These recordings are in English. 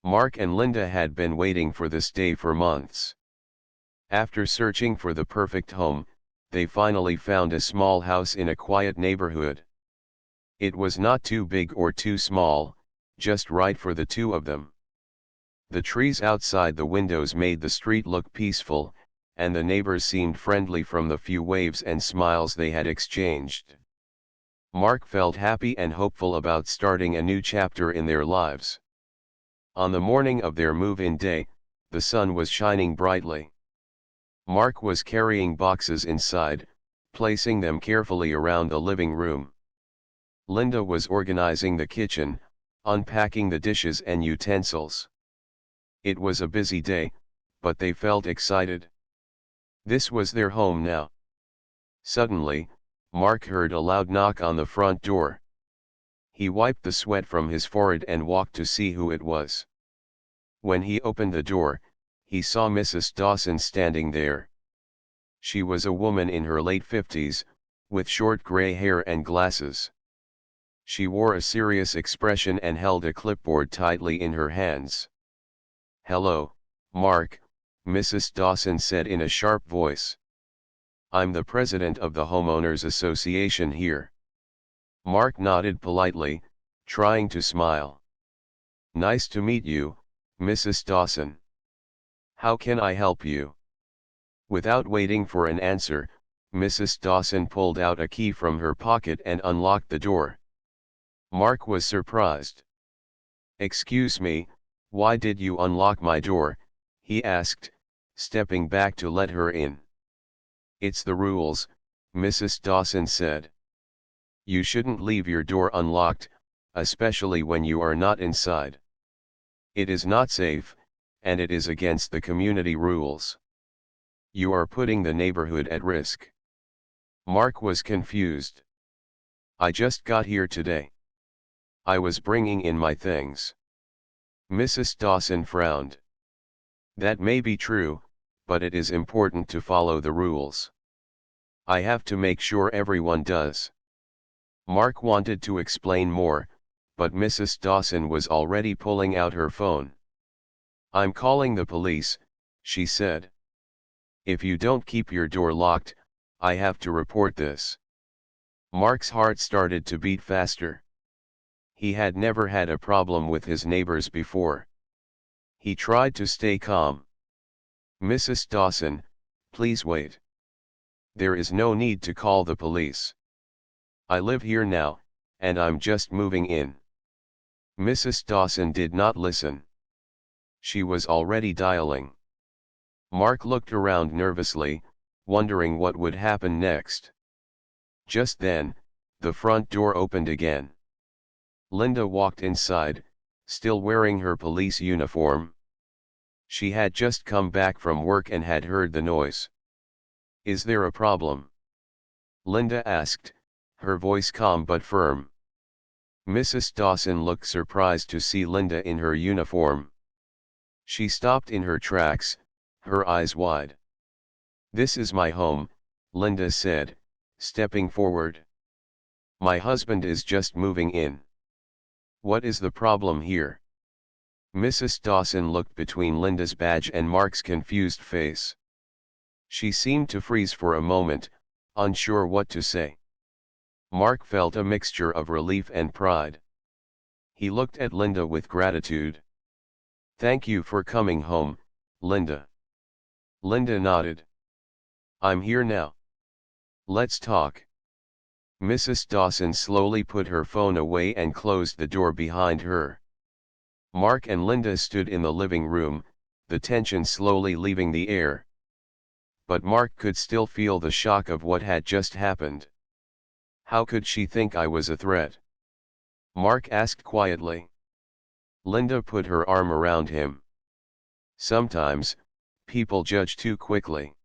Mark and Linda had been waiting for this day for months. After searching for the perfect home, they finally found a small house in a quiet neighborhood. It was not too big or too small, just right for the two of them. The trees outside the windows made the street look peaceful, and the neighbors seemed friendly from the few waves and smiles they had exchanged. Mark felt happy and hopeful about starting a new chapter in their lives. On the morning of their move-in day, the sun was shining brightly. Mark was carrying boxes inside, placing them carefully around the living room. Linda was organizing the kitchen, unpacking the dishes and utensils. It was a busy day, but they felt excited. This was their home now. Suddenly, Mark heard a loud knock on the front door. He wiped the sweat from his forehead and walked to see who it was. When he opened the door, he saw Mrs. Dawson standing there. She was a woman in her late 50s, with short gray hair and glasses. She wore a serious expression and held a clipboard tightly in her hands. "Hello, Mark," Mrs. Dawson said in a sharp voice. "I'm the president of the homeowners association here." Mark nodded politely, trying to smile. "Nice to meet you, Mrs. Dawson. How can I help you?" Without waiting for an answer, Mrs. Dawson pulled out a key from her pocket and unlocked the door. Mark was surprised. "Excuse me, why did you unlock my door?" he asked, stepping back to let her in. "It's the rules," Mrs. Dawson said. "You shouldn't leave your door unlocked, especially when you are not inside. It is not safe, and it is against the community rules. You are putting the neighborhood at risk." Mark was confused. "I just got here today. I was bringing in my things." Mrs. Dawson frowned. "That may be true, but it is important to follow the rules. I have to make sure everyone does." Mark wanted to explain more, but Mrs. Dawson was already pulling out her phone. "I'm calling the police," she said. "If you don't keep your door locked, I have to report this." Mark's heart started to beat faster. He had never had a problem with his neighbors before. He tried to stay calm. "Mrs. Dawson, please wait. There is no need to call the police. I live here now, and I'm just moving in." Mrs. Dawson did not listen. She was already dialing. Mark looked around nervously, wondering what would happen next. Just then, the front door opened again. Linda walked inside, still wearing her police uniform. She had just come back from work and had heard the noise. "Is there a problem?" Linda asked, her voice calm but firm. Mrs. Dawson looked surprised to see Linda in her uniform. She stopped in her tracks, her eyes wide. "This is my home," Linda said, stepping forward. "My husband is just moving in. What is the problem here?" Mrs. Dawson looked between Linda's badge and Mark's confused face. She seemed to freeze for a moment, unsure what to say. Mark felt a mixture of relief and pride. He looked at Linda with gratitude. "Thank you for coming home, Linda." Linda nodded. "I'm here now. Let's talk." Mrs. Dawson slowly put her phone away and closed the door behind her. Mark and Linda stood in the living room, the tension slowly leaving the air. But Mark could still feel the shock of what had just happened. "How could she think I was a threat?" Mark asked quietly. Linda put her arm around him. "Sometimes, people judge too quickly.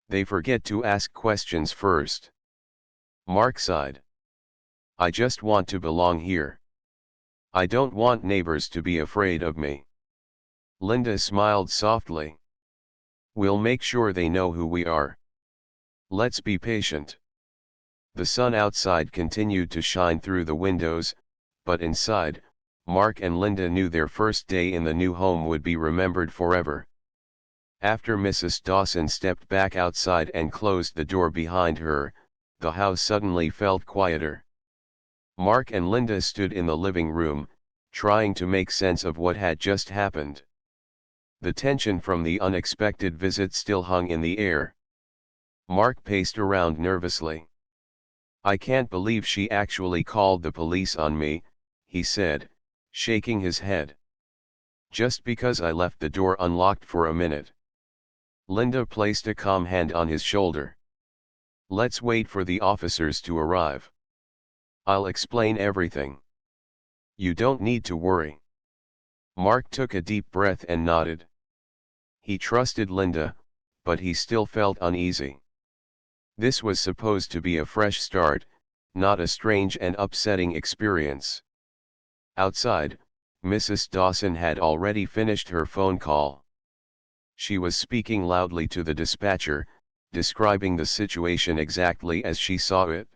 They forget to ask questions first." Mark sighed. "I just want to belong here. I don't want neighbors to be afraid of me." Linda smiled softly. "We'll make sure they know who we are. Let's be patient." The sun outside continued to shine through the windows, but inside, Mark and Linda knew their first day in the new home would be remembered forever. After Mrs. Dawson stepped back outside and closed the door behind her, the house suddenly felt quieter. Mark and Linda stood in the living room, trying to make sense of what had just happened. The tension from the unexpected visit still hung in the air. Mark paced around nervously. "I can't believe she actually called the police on me," he said, shaking his head. "Just because I left the door unlocked for a minute." Linda placed a calm hand on his shoulder. "Let's wait for the officers to arrive. I'll explain everything. You don't need to worry." Mark took a deep breath and nodded. He trusted Linda, but he still felt uneasy. This was supposed to be a fresh start, not a strange and upsetting experience. Outside, Mrs. Dawson had already finished her phone call. She was speaking loudly to the dispatcher, describing the situation exactly as she saw it.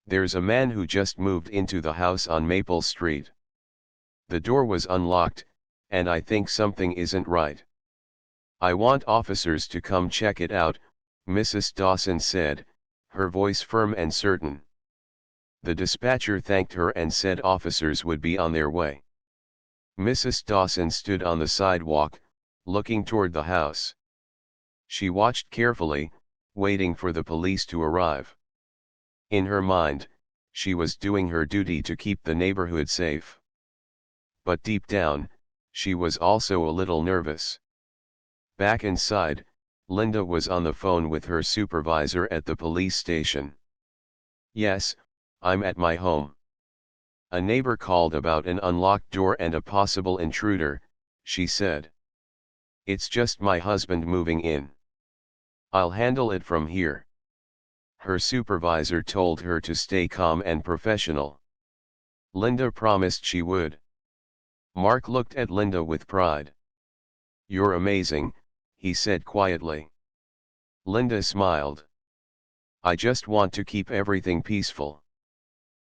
"There's a man who just moved into the house on Maple Street. The door was unlocked, and I think something isn't right. I want officers to come check it out," Mrs. Dawson said, her voice firm and certain. The dispatcher thanked her and said officers would be on their way. Mrs. Dawson stood on the sidewalk, looking toward the house. She watched carefully, waiting for the police to arrive. In her mind, she was doing her duty to keep the neighborhood safe. But deep down, she was also a little nervous. Back inside, Linda was on the phone with her supervisor at the police station. "Yes, I'm at my home. A neighbor called about an unlocked door and a possible intruder," she said. "It's just my husband moving in. I'll handle it from here." Her supervisor told her to stay calm and professional. Linda promised she would. Mark looked at Linda with pride. "You're amazing," he said quietly. Linda smiled. "I just want to keep everything peaceful."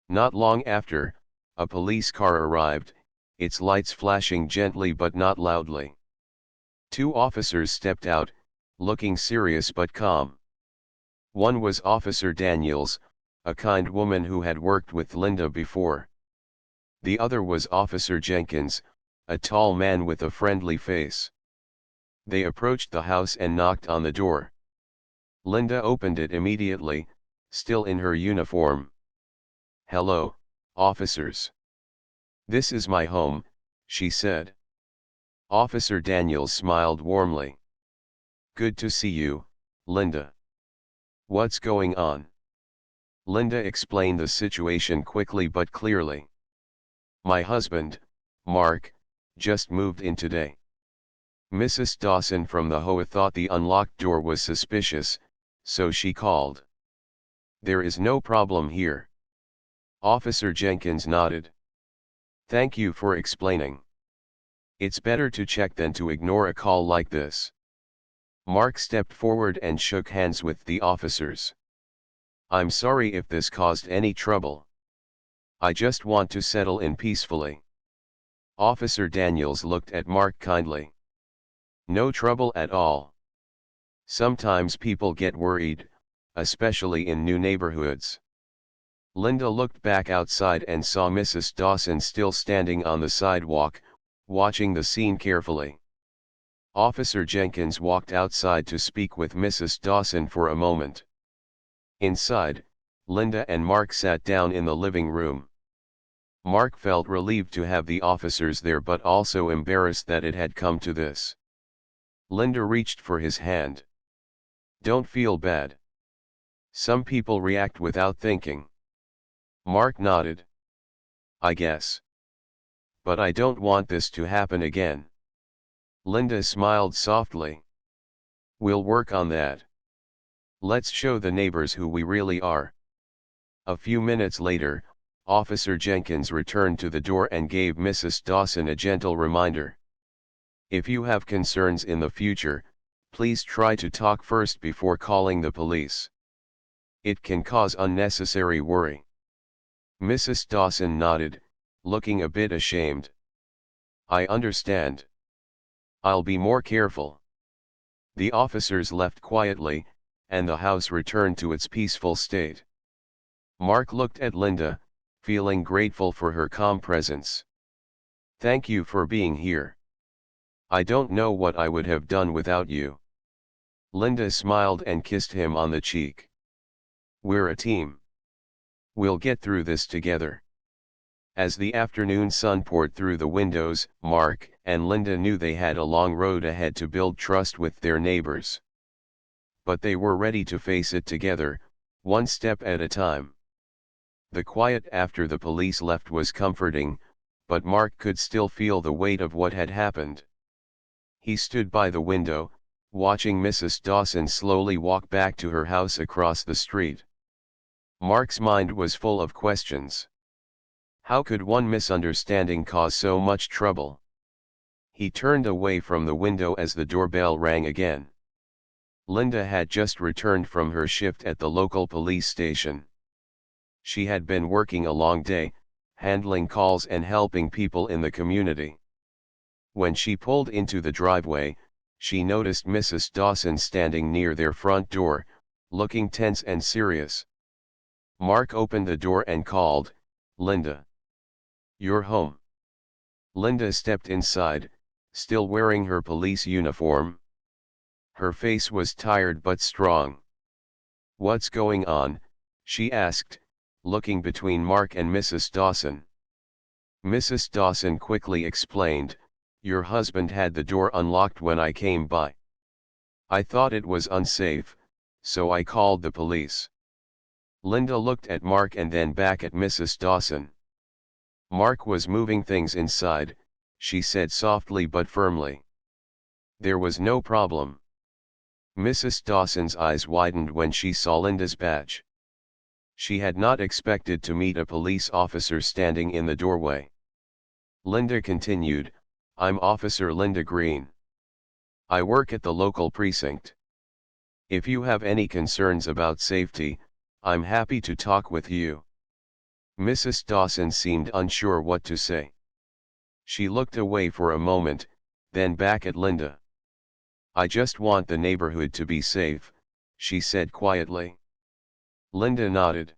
Not long after, a police car arrived, its lights flashing gently but not loudly. Two officers stepped out, looking serious but calm. One was Officer Daniels, a kind woman who had worked with Linda before. The other was Officer Jenkins, a tall man with a friendly face. They approached the house and knocked on the door. Linda opened it immediately, still in her uniform. "Hello, officers. This is my home," she said. Officer Daniels smiled warmly. "Good to see you, Linda. What's going on?" Linda explained the situation quickly but clearly. "My husband, Mark, just moved in today." Mrs. Dawson from the HOA thought the unlocked door was suspicious, so she called. "There is no problem here." Officer Jenkins nodded. "Thank you for explaining. It's better to check than to ignore a call like this." Mark stepped forward and shook hands with the officers. "I'm sorry if this caused any trouble. I just want to settle in peacefully." Officer Daniels looked at Mark kindly. "No trouble at all. Sometimes people get worried, especially in new neighborhoods." Linda looked back outside and saw Mrs. Dawson still standing on the sidewalk, watching the scene carefully. Officer Jenkins walked outside to speak with Mrs. Dawson for a moment. Inside, Linda and Mark sat down in the living room. Mark felt relieved to have the officers there but also embarrassed that it had come to this. Linda reached for his hand. "Don't feel bad. Some people react without thinking." Mark nodded. "I guess. But I don't want this to happen again." Linda smiled softly. "We'll work on that. Let's show the neighbors who we really are." A few minutes later, Officer Jenkins returned to the door and gave Mrs. Dawson a gentle reminder. "If you have concerns in the future, please try to talk first before calling the police. It can cause unnecessary worry." Mrs. Dawson nodded, looking a bit ashamed. I understand. I'll be more careful. The officers left quietly, and the house returned to its peaceful state. Mark looked at Linda, feeling grateful for her calm presence. Thank you for being here. I don't know what I would have done without you. Linda smiled and kissed him on the cheek. We're a team. We'll get through this together. As the afternoon sun poured through the windows, Mark and Linda knew they had a long road ahead to build trust with their neighbors. But they were ready to face it together, one step at a time. The quiet after the police left was comforting, but Mark could still feel the weight of what had happened. He stood by the window, watching Mrs. Dawson slowly walk back to her house across the street. Mark's mind was full of questions. How could one misunderstanding cause so much trouble? He turned away from the window as the doorbell rang again. Linda had just returned from her shift at the local police station. She had been working a long day, handling calls and helping people in the community. When she pulled into the driveway, she noticed Mrs. Dawson standing near their front door, looking tense and serious. Mark opened the door and called, "Linda. You're home." Linda stepped inside, still wearing her police uniform. Her face was tired but strong. "What's going on?" she asked, looking between Mark and Mrs. Dawson. Mrs. Dawson quickly explained, "Your husband had the door unlocked when I came by. I thought it was unsafe, so I called the police." Linda looked at Mark and then back at Mrs. Dawson. "Mark was moving things inside," she said softly but firmly. "There was no problem." Mrs. Dawson's eyes widened when she saw Linda's badge. She had not expected to meet a police officer standing in the doorway. Linda continued, "I'm Officer Linda Green. I work at the local precinct. If you have any concerns about safety, I'm happy to talk with you." Mrs. Dawson seemed unsure what to say. She looked away for a moment, then back at Linda. "I just want the neighborhood to be safe," she said quietly. Linda nodded.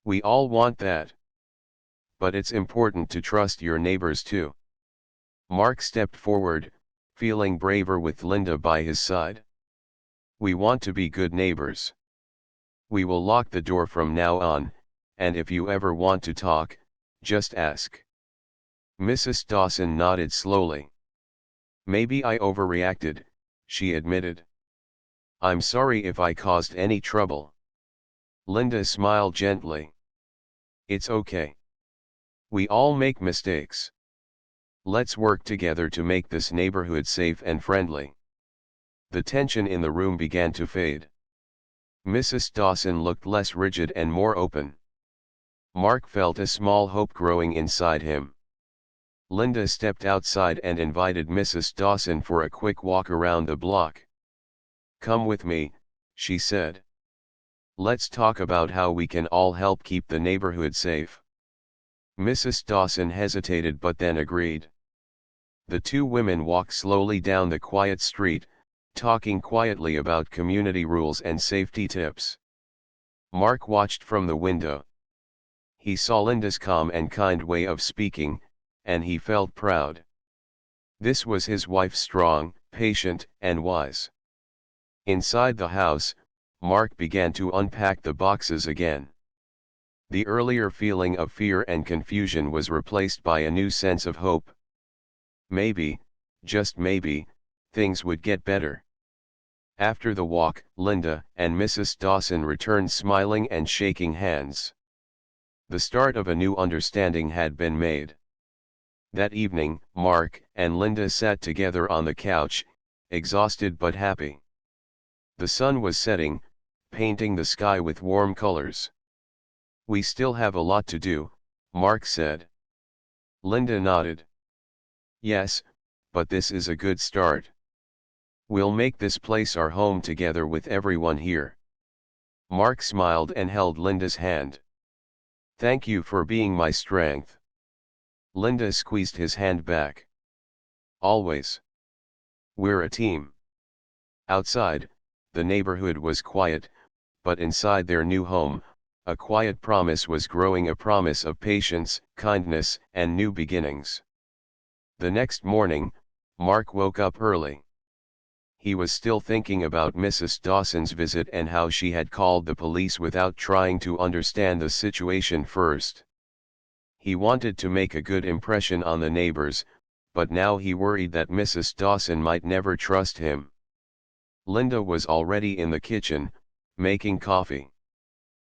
"We all want that. But it's important to trust your neighbors too." Mark stepped forward, feeling braver with Linda by his side. "We want to be good neighbors. We will lock the door from now on, and if you ever want to talk, just ask." Mrs. Dawson nodded slowly. "Maybe I overreacted," she admitted. "I'm sorry if I caused any trouble." Linda smiled gently. "It's okay. We all make mistakes. Let's work together to make this neighborhood safe and friendly." The tension in the room began to fade. Mrs. Dawson looked less rigid and more open. Mark felt a small hope growing inside him. Linda stepped outside and invited Mrs. Dawson for a quick walk around the block. "Come with me," she said. "Let's talk about how we can all help keep the neighborhood safe." Mrs. Dawson hesitated but then agreed. The two women walked slowly down the quiet street, talking quietly about community rules and safety tips. Mark watched from the window. He saw Linda's calm and kind way of speaking, and he felt proud. This was his wife, strong, patient, and wise. Inside the house, Mark began to unpack the boxes again. The earlier feeling of fear and confusion was replaced by a new sense of hope. Maybe, just maybe, things would get better. After the walk, Linda and Mrs. Dawson returned smiling and shaking hands. The start of a new understanding had been made. That evening, Mark and Linda sat together on the couch, exhausted but happy. The sun was setting, painting the sky with warm colors. "We still have a lot to do," Mark said. Linda nodded. "Yes, but this is a good start. We'll make this place our home together with everyone here." Mark smiled and held Linda's hand. "Thank you for being my strength. Linda squeezed his hand back. Always. We're a team. Outside, the neighborhood was quiet, but inside their new home, a quiet promise was growing, a promise of patience, kindness, and new beginnings. The next morning, Mark woke up early. He was still thinking about Mrs. Dawson's visit and how she had called the police without trying to understand the situation first. He wanted to make a good impression on the neighbors, but now he worried that Mrs. Dawson might never trust him. Linda was already in the kitchen, making coffee.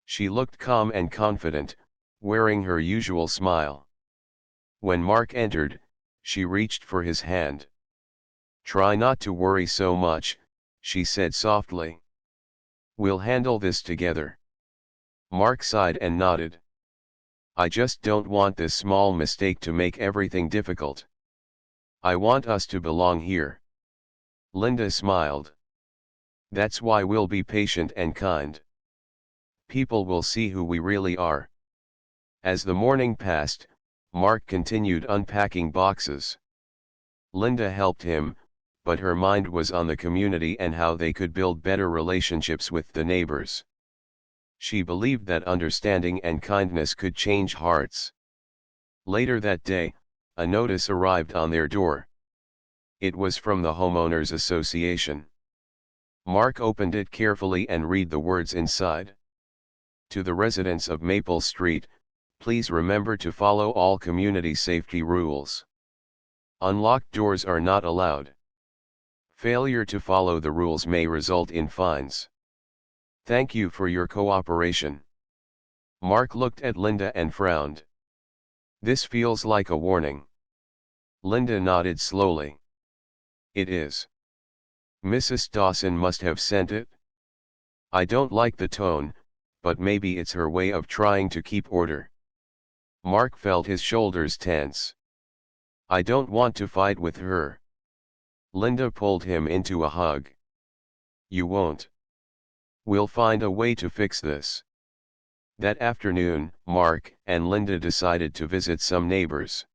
She looked calm and confident, wearing her usual smile. When Mark entered, she reached for his hand. "Try not to worry so much," she said softly. "We'll handle this together." Mark sighed and nodded. "I just don't want this small mistake to make everything difficult. I want us to belong here." Linda smiled. "That's why we'll be patient and kind. People will see who we really are." As the morning passed, Mark continued unpacking boxes. Linda helped him, but her mind was on the community and how they could build better relationships with the neighbors. She believed that understanding and kindness could change hearts. Later that day, a notice arrived on their door. It was from the Homeowners Association. Mark opened it carefully and read the words inside. "To the residents of Maple Street, please remember to follow all community safety rules. Unlocked doors are not allowed. Failure to follow the rules may result in fines. Thank you for your cooperation." Mark looked at Linda and frowned. "This feels like a warning." Linda nodded slowly. "It is. Mrs. Dawson must have sent it. I don't like the tone, but maybe it's her way of trying to keep order." Mark felt his shoulders tense. "I don't want to fight with her." Linda pulled him into a hug. "You won't. We'll find a way to fix this." That afternoon, Mark and Linda decided to visit some neighbors.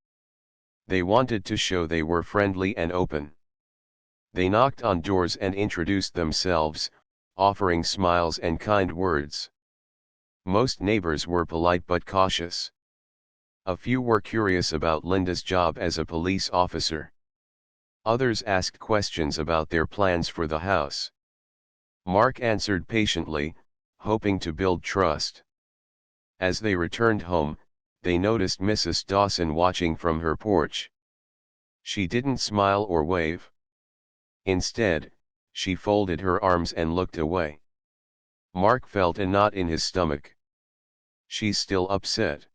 They wanted to show they were friendly and open. They knocked on doors and introduced themselves, offering smiles and kind words. Most neighbors were polite but cautious. A few were curious about Linda's job as a police officer. Others asked questions about their plans for the house. Mark answered patiently, hoping to build trust. As they returned home, they noticed Mrs. Dawson watching from her porch. She didn't smile or wave. Instead, she folded her arms and looked away. Mark felt a knot in his stomach. She's still upset.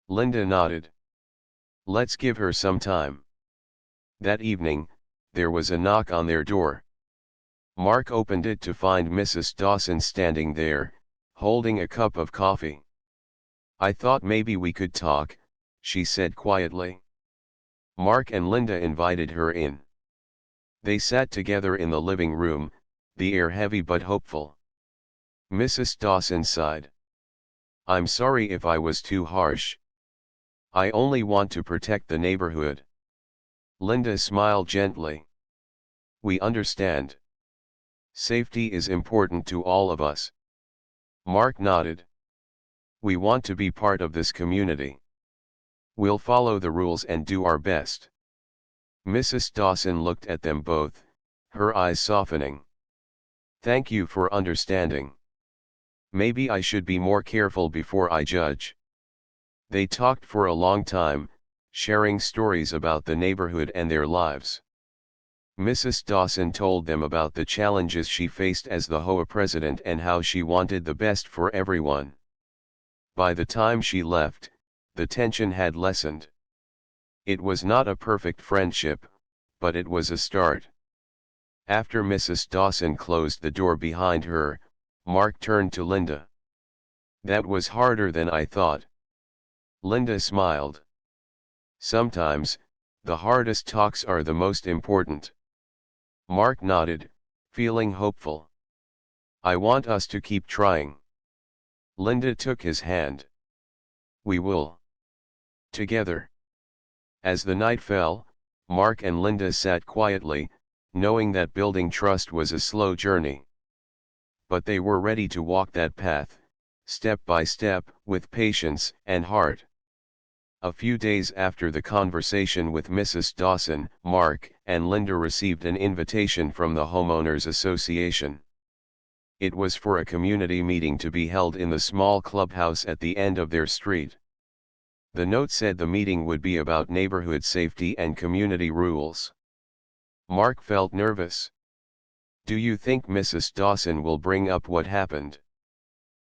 Linda nodded. Let's give her some time. That evening, there was a knock on their door. Mark opened it to find Mrs. Dawson standing there, holding a cup of coffee. I thought maybe we could talk, she said quietly. Mark and Linda invited her in. They sat together in the living room, the air heavy but hopeful. Mrs. Dawson sighed. I'm sorry if I was too harsh. I only want to protect the neighborhood. Linda smiled gently. We understand. Safety is important to all of us. Mark nodded. We want to be part of this community. We'll follow the rules and do our best. Mrs. Dawson looked at them both, her eyes softening. Thank you for understanding. Maybe I should be more careful before I judge. They talked for a long time, sharing stories about the neighborhood and their lives. Mrs. Dawson told them about the challenges she faced as the HOA president and how she wanted the best for everyone. By the time she left, the tension had lessened. It was not a perfect friendship, but it was a start. After Mrs. Dawson closed the door behind her, Mark turned to Linda. That was harder than I thought. Linda smiled. Sometimes, the hardest talks are the most important. Mark nodded, feeling hopeful. I want us to keep trying. Linda took his hand. We will. Together. As the night fell, Mark and Linda sat quietly, knowing that building trust was a slow journey. But they were ready to walk that path, step by step, with patience and heart. A few days after the conversation with Mrs. Dawson, Mark and Linda received an invitation from the Homeowners Association. It was for a community meeting to be held in the small clubhouse at the end of their street. The note said the meeting would be about neighborhood safety and community rules. Mark felt nervous. "Do you think Mrs. Dawson will bring up what happened?"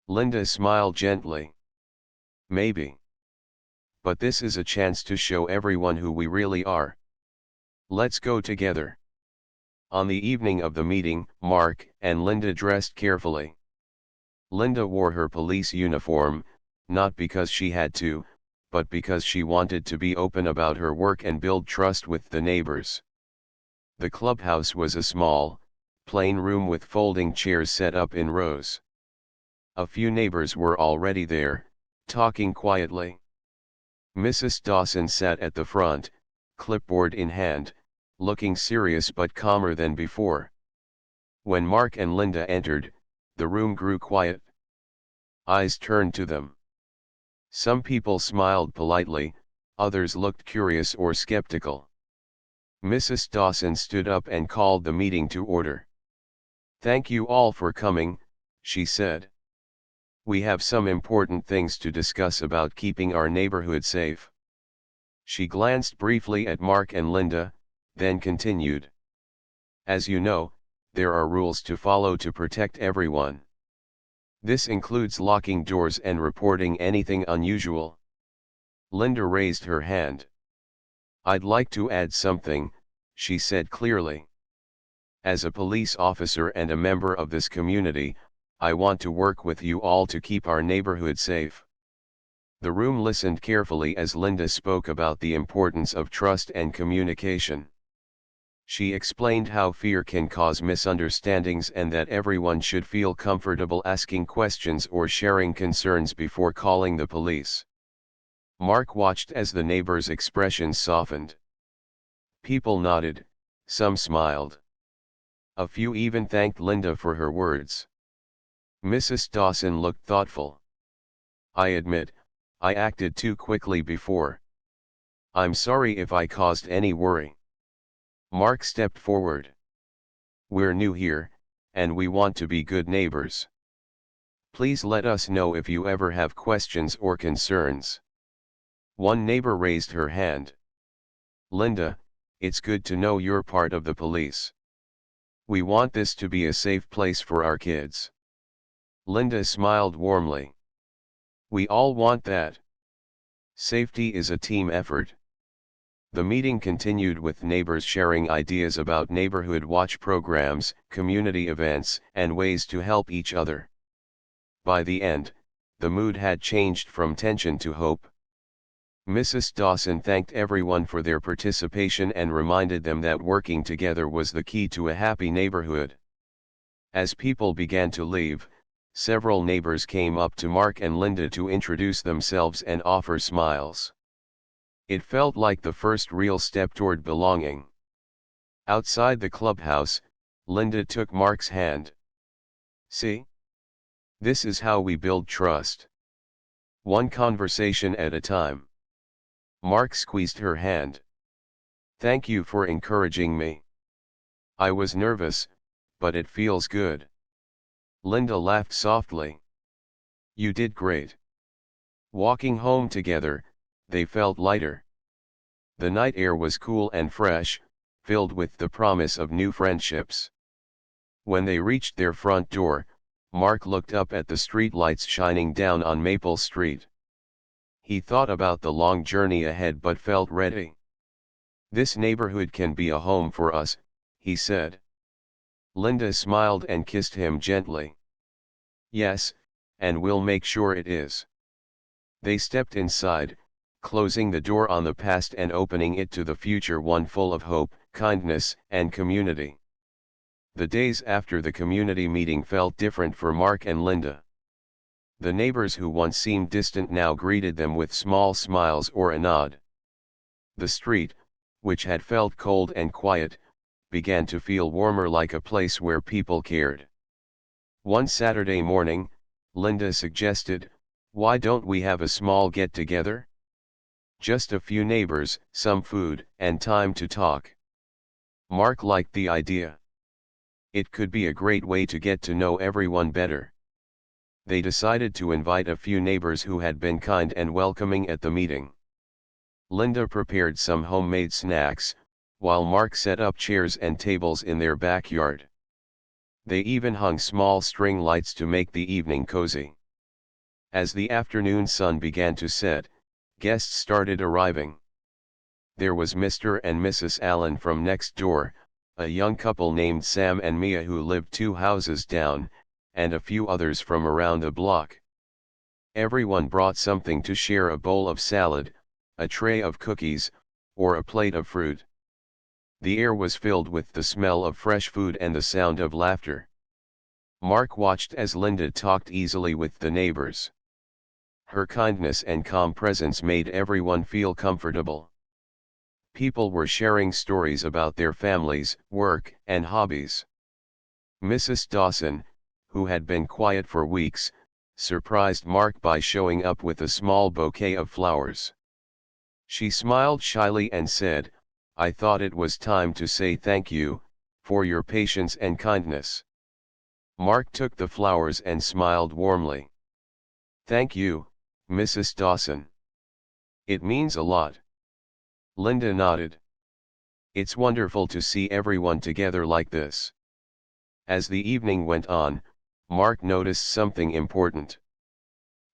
Linda smiled gently. "Maybe. But this is a chance to show everyone who we really are. Let's go together." On the evening of the meeting, Mark and Linda dressed carefully. Linda wore her police uniform, not because she had to, but because she wanted to be open about her work and build trust with the neighbors. The clubhouse was a small, plain room with folding chairs set up in rows. A few neighbors were already there, talking quietly. Mrs. Dawson sat at the front, clipboard in hand, looking serious but calmer than before. When Mark and Linda entered, the room grew quiet. Eyes turned to them. Some people smiled politely, others looked curious or skeptical. Mrs. Dawson stood up and called the meeting to order. "Thank you all for coming," she said. "We have some important things to discuss about keeping our neighborhood safe." She glanced briefly at Mark and Linda, then continued. "As you know, there are rules to follow to protect everyone. This includes locking doors and reporting anything unusual." Linda raised her hand. "I'd like to add something," she said clearly. "As a police officer and a member of this community, I want to work with you all to keep our neighborhood safe." The room listened carefully as Linda spoke about the importance of trust and communication. She explained how fear can cause misunderstandings and that everyone should feel comfortable asking questions or sharing concerns before calling the police. Mark watched as the neighbors' expressions softened. People nodded, some smiled. A few even thanked Linda for her words. Mrs. Dawson looked thoughtful. "I admit, I acted too quickly before. I'm sorry if I caused any worry." Mark stepped forward. "We're new here, and we want to be good neighbors. Please let us know if you ever have questions or concerns." One neighbor raised her hand. "Linda, it's good to know you're part of the police. We want this to be a safe place for our kids." Linda smiled warmly. "We all want that. Safety is a team effort." The meeting continued with neighbors sharing ideas about neighborhood watch programs, community events, and ways to help each other. By the end, the mood had changed from tension to hope. Mrs. Dawson thanked everyone for their participation and reminded them that working together was the key to a happy neighborhood. As people began to leave, several neighbors came up to Mark and Linda to introduce themselves and offer smiles. It felt like the first real step toward belonging. Outside the clubhouse, Linda took Mark's hand. "See? This is how we build trust. One conversation at a time." Mark squeezed her hand. "Thank you for encouraging me. I was nervous, but it feels good." Linda laughed softly. "You did great." Walking home together, they felt lighter. The night air was cool and fresh, filled with the promise of new friendships. When they reached their front door, Mark looked up at the streetlights shining down on Maple Street. He thought about the long journey ahead but felt ready. "This neighborhood can be a home for us," he said. Linda smiled and kissed him gently. "Yes, and we'll make sure it is." They stepped inside, closing the door on the past and opening it to the future, one full of hope, kindness, and community. The days after the community meeting felt different for Mark and Linda. The neighbors who once seemed distant now greeted them with small smiles or a nod. The street, which had felt cold and quiet, began to feel warmer, like a place where people cared. One Saturday morning, Linda suggested, "Why don't we have a small get-together? Just a few neighbors, some food, and time to talk." Mark liked the idea. It could be a great way to get to know everyone better. They decided to invite a few neighbors who had been kind and welcoming at the meeting. Linda prepared some homemade snacks, while Mark set up chairs and tables in their backyard. They even hung small string lights to make the evening cozy. As the afternoon sun began to set, guests started arriving. There was Mr. and Mrs. Allen from next door, a young couple named Sam and Mia who lived 2 houses down, and a few others from around the block. Everyone brought something to share: a bowl of salad, a tray of cookies, or a plate of fruit. The air was filled with the smell of fresh food and the sound of laughter. Mark watched as Linda talked easily with the neighbors. Her kindness and calm presence made everyone feel comfortable. People were sharing stories about their families, work, and hobbies. Mrs. Dawson, who had been quiet for weeks, surprised Mark by showing up with a small bouquet of flowers. She smiled shyly and said, "I thought it was time to say thank you for your patience and kindness." Mark took the flowers and smiled warmly. "Thank you, Mrs. Dawson. It means a lot." Linda nodded. "It's wonderful to see everyone together like this." As the evening went on, Mark noticed something important.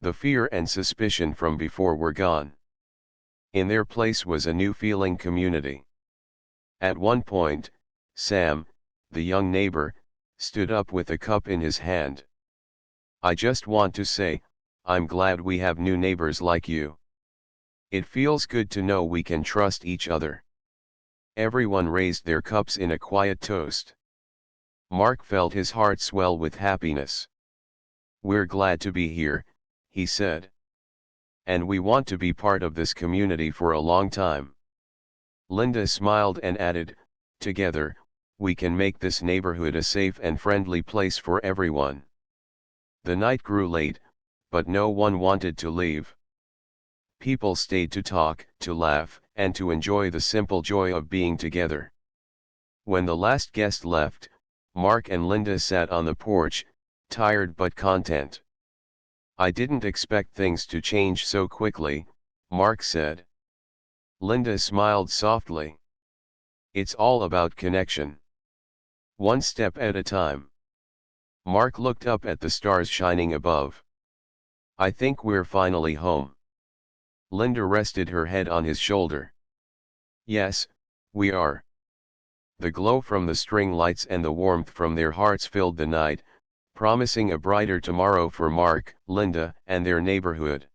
The fear and suspicion from before were gone. In their place was a new feeling: community. At one point, Sam, the young neighbor, stood up with a cup in his hand. "I just want to say, I'm glad we have new neighbors like you. It feels good to know we can trust each other." Everyone raised their cups in a quiet toast. Mark felt his heart swell with happiness. "We're glad to be here," he said. "And we want to be part of this community for a long time." Linda smiled and added, "Together, we can make this neighborhood a safe and friendly place for everyone." The night grew late, but no one wanted to leave. People stayed to talk, to laugh, and to enjoy the simple joy of being together. When the last guest left, Mark and Linda sat on the porch, tired but content. "I didn't expect things to change so quickly," Mark said. Linda smiled softly. "It's all about connection. One step at a time." Mark looked up at the stars shining above. "I think we're finally home." Linda rested her head on his shoulder. "Yes, we are." The glow from the string lights and the warmth from their hearts filled the night, promising a brighter tomorrow for Mark, Linda, and their neighborhood.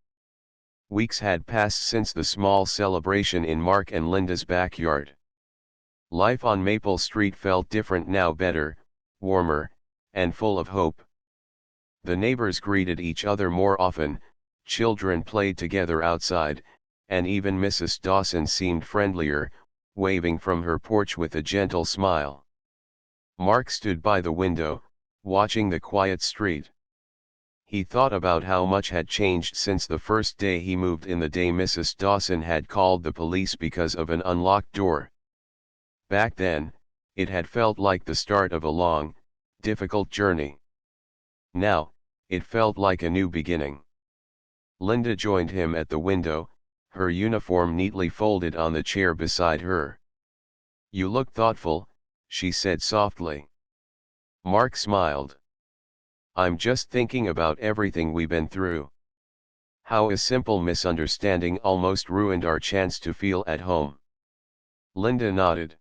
Weeks had passed since the small celebration in Mark and Linda's backyard. Life on Maple Street felt different now: better, warmer, and full of hope. The neighbors greeted each other more often, children played together outside, and even Mrs. Dawson seemed friendlier, waving from her porch with a gentle smile. Mark stood by the window, watching the quiet street. He thought about how much had changed since the first day he moved in, the day Mrs. Dawson had called the police because of an unlocked door. Back then, it had felt like the start of a long, difficult journey. Now, it felt like a new beginning. Linda joined him at the window, her uniform neatly folded on the chair beside her. "You look thoughtful," she said softly. Mark smiled. "I'm just thinking about everything we've been through. How a simple misunderstanding almost ruined our chance to feel at home." Linda nodded.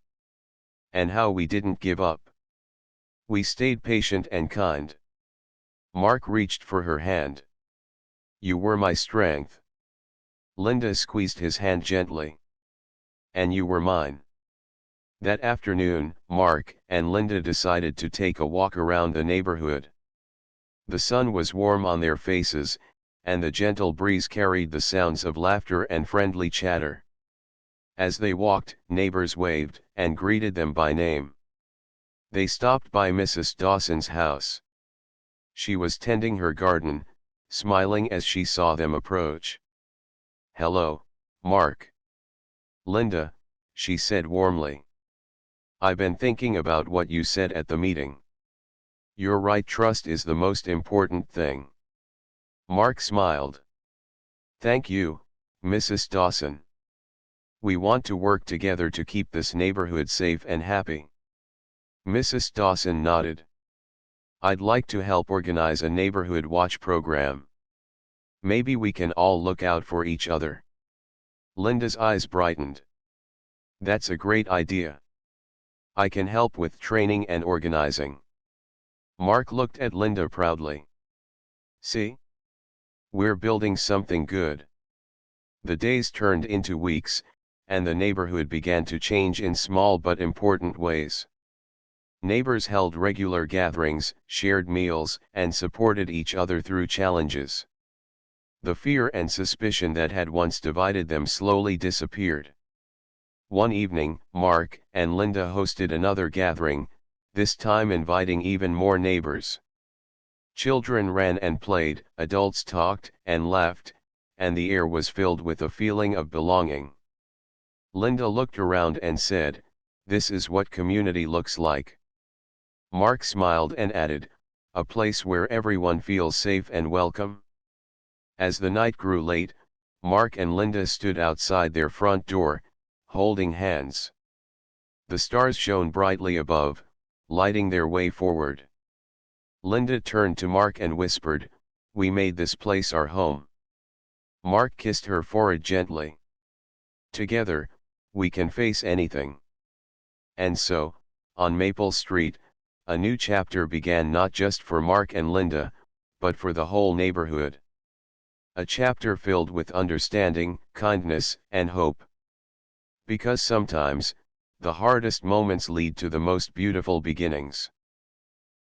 "And how we didn't give up. We stayed patient and kind." Mark reached for her hand. "You were my strength." Linda squeezed his hand gently. "And you were mine." That afternoon, Mark and Linda decided to take a walk around the neighborhood. The sun was warm on their faces, and the gentle breeze carried the sounds of laughter and friendly chatter. As they walked, neighbors waved and greeted them by name. They stopped by Mrs. Dawson's house. She was tending her garden, smiling as she saw them approach. "Hello, Mark." "Linda," she said warmly. "I've been thinking about what you said at the meeting. You're right, trust is the most important thing." Mark smiled. "Thank you, Mrs. Dawson. We want to work together to keep this neighborhood safe and happy." Mrs. Dawson nodded. "I'd like to help organize a neighborhood watch program. Maybe we can all look out for each other." Linda's eyes brightened. "That's a great idea. I can help with training and organizing." Mark looked at Linda proudly. "See? We're building something good." The days turned into weeks, and the neighborhood began to change in small but important ways. Neighbors held regular gatherings, shared meals, and supported each other through challenges. The fear and suspicion that had once divided them slowly disappeared. One evening, Mark and Linda hosted another gathering, this time inviting even more neighbors. Children ran and played, adults talked and laughed, and the air was filled with a feeling of belonging. Linda looked around and said, "This is what community looks like." Mark smiled and added, "A place where everyone feels safe and welcome." As the night grew late, Mark and Linda stood outside their front door, holding hands. The stars shone brightly above, lighting their way forward. Linda turned to Mark and whispered, "We made this place our home." Mark kissed her forehead gently. "Together, we can face anything." And so, on Maple Street, a new chapter began, not just for Mark and Linda, but for the whole neighborhood. A chapter filled with understanding, kindness, and hope. Because sometimes, the hardest moments lead to the most beautiful beginnings.